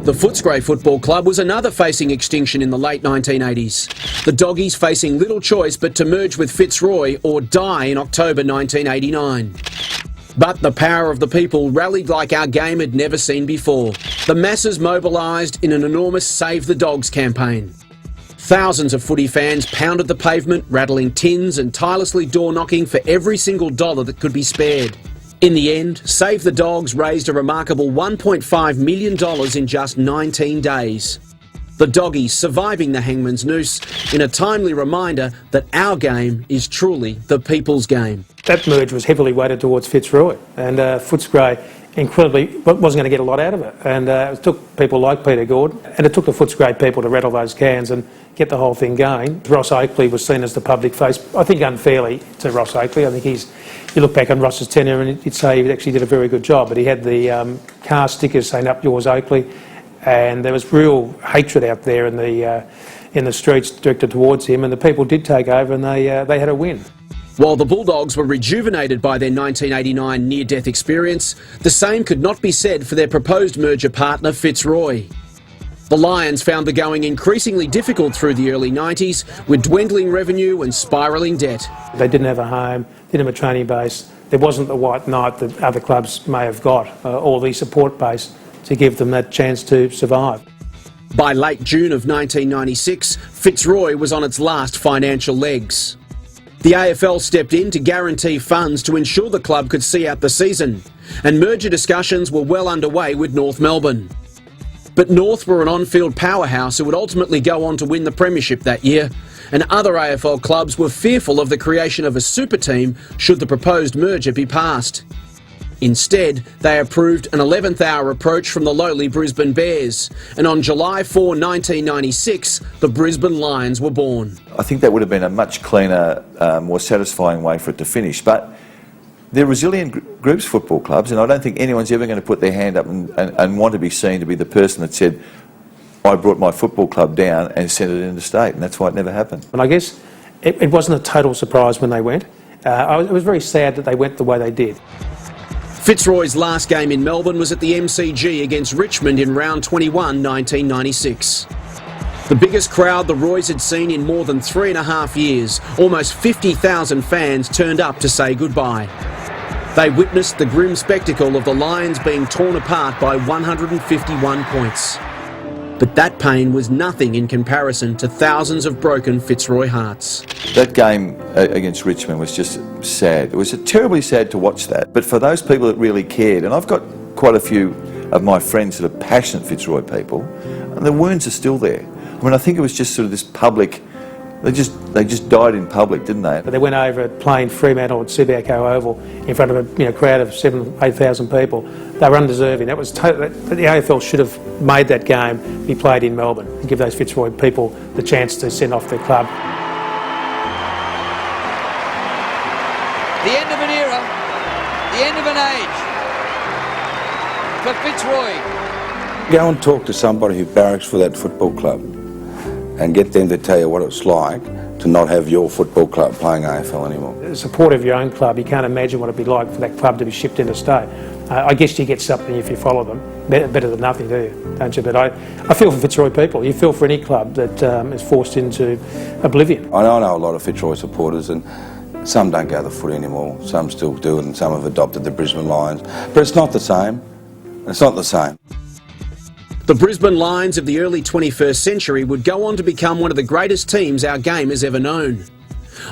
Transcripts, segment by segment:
The Fitzroy Football Club was another facing extinction in the late 1980s. The Doggies facing little choice but to merge with Fitzroy or die in October 1989. But the power of the people rallied like our game had never seen before. The masses mobilised in an enormous Save the Dogs campaign. Thousands of footy fans pounded the pavement, rattling tins and tirelessly door-knocking for every single dollar that could be spared. In the end, Save the Dogs raised a remarkable $1.5 million in just 19 days. The Doggies surviving the hangman's noose in a timely reminder that our game is truly the people's game. That merge was heavily weighted towards Fitzroy, and Fitzroy incredibly wasn't going to get a lot out of it. And it took people like Peter Gordon, and it took the Fitzroy people to rattle those cans and get the whole thing going. Ross Oakley was seen as the public face, I think unfairly to Ross Oakley. I think you look back on Ross's tenure and you'd say he actually did a very good job, but he had the car stickers saying "Up yours, Oakley," and there was real hatred out there in the streets directed towards him, and the people did take over and they had a win. While the Bulldogs were rejuvenated by their 1989 near-death experience, the same could not be said for their proposed merger partner Fitzroy. The Lions found the going increasingly difficult through the early 90s, with dwindling revenue and spiralling debt. They didn't have a home, didn't have a training base. There wasn't the white knight that other clubs may have got, or the support base to give them that chance to survive. By late June of 1996, Fitzroy was on its last financial legs. The AFL stepped in to guarantee funds to ensure the club could see out the season, and merger discussions were well underway with North Melbourne. But North were an on-field powerhouse who would ultimately go on to win the premiership that year, and other AFL clubs were fearful of the creation of a super team should the proposed merger be passed. Instead, they approved an 11th-hour approach from the lowly Brisbane Bears, and on July 4, 1996, the Brisbane Lions were born. I think that would have been a much cleaner, more satisfying way for it to finish. But they're resilient groups, football clubs, and I don't think anyone's ever going to put their hand up and want to be seen to be the person that said, I brought my football club down and sent it into state, and that's why it never happened. And I guess it wasn't a total surprise when they went. It was very sad that they went the way they did. Fitzroy's last game in Melbourne was at the MCG against Richmond in round 21, 1996. The biggest crowd the Roys had seen in more than 3.5 years. Almost 50,000 fans turned up to say goodbye. They witnessed the grim spectacle of the Lions being torn apart by 151 points. But that pain was nothing in comparison to thousands of broken Fitzroy hearts. That game against Richmond was just sad. It was terribly sad to watch that. But for those people that really cared, and I've got quite a few of my friends that are passionate Fitzroy people, and the wounds are still there. I mean, I think it was just sort of this public, they just died in public, didn't they? They went over playing Fremantle at Subiaco Oval in front of a crowd of 7,000-8,000 people. They were undeserving. That was the AFL should have made that game be played in Melbourne and give those Fitzroy people the chance to send off their club. The end of an era, the end of an age for Fitzroy. Go and talk to somebody who barracks for that football club and get them to tell you what it's like to not have your football club playing AFL anymore. The support of your own club, you can't imagine what it'd be like for that club to be shipped interstate. I guess you get something if you follow them. Better than nothing, do you? Don't you? But I feel for Fitzroy people. You feel for any club that is forced into oblivion. I know a lot of Fitzroy supporters, and some don't go to the footy anymore. Some still do, and some have adopted the Brisbane Lions. But it's not the same. It's not the same. The Brisbane Lions of the early 21st century would go on to become one of the greatest teams our game has ever known.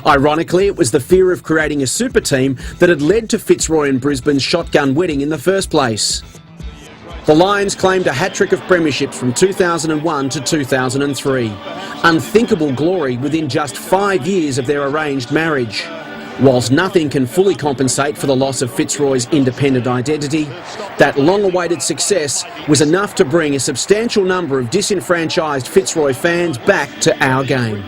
Ironically, it was the fear of creating a super team that had led to Fitzroy and Brisbane's shotgun wedding in the first place. The Lions claimed a hat-trick of premierships from 2001 to 2003. Unthinkable glory within just 5 years of their arranged marriage. Whilst nothing can fully compensate for the loss of Fitzroy's independent identity, that long-awaited success was enough to bring a substantial number of disenfranchised Fitzroy fans back to our game.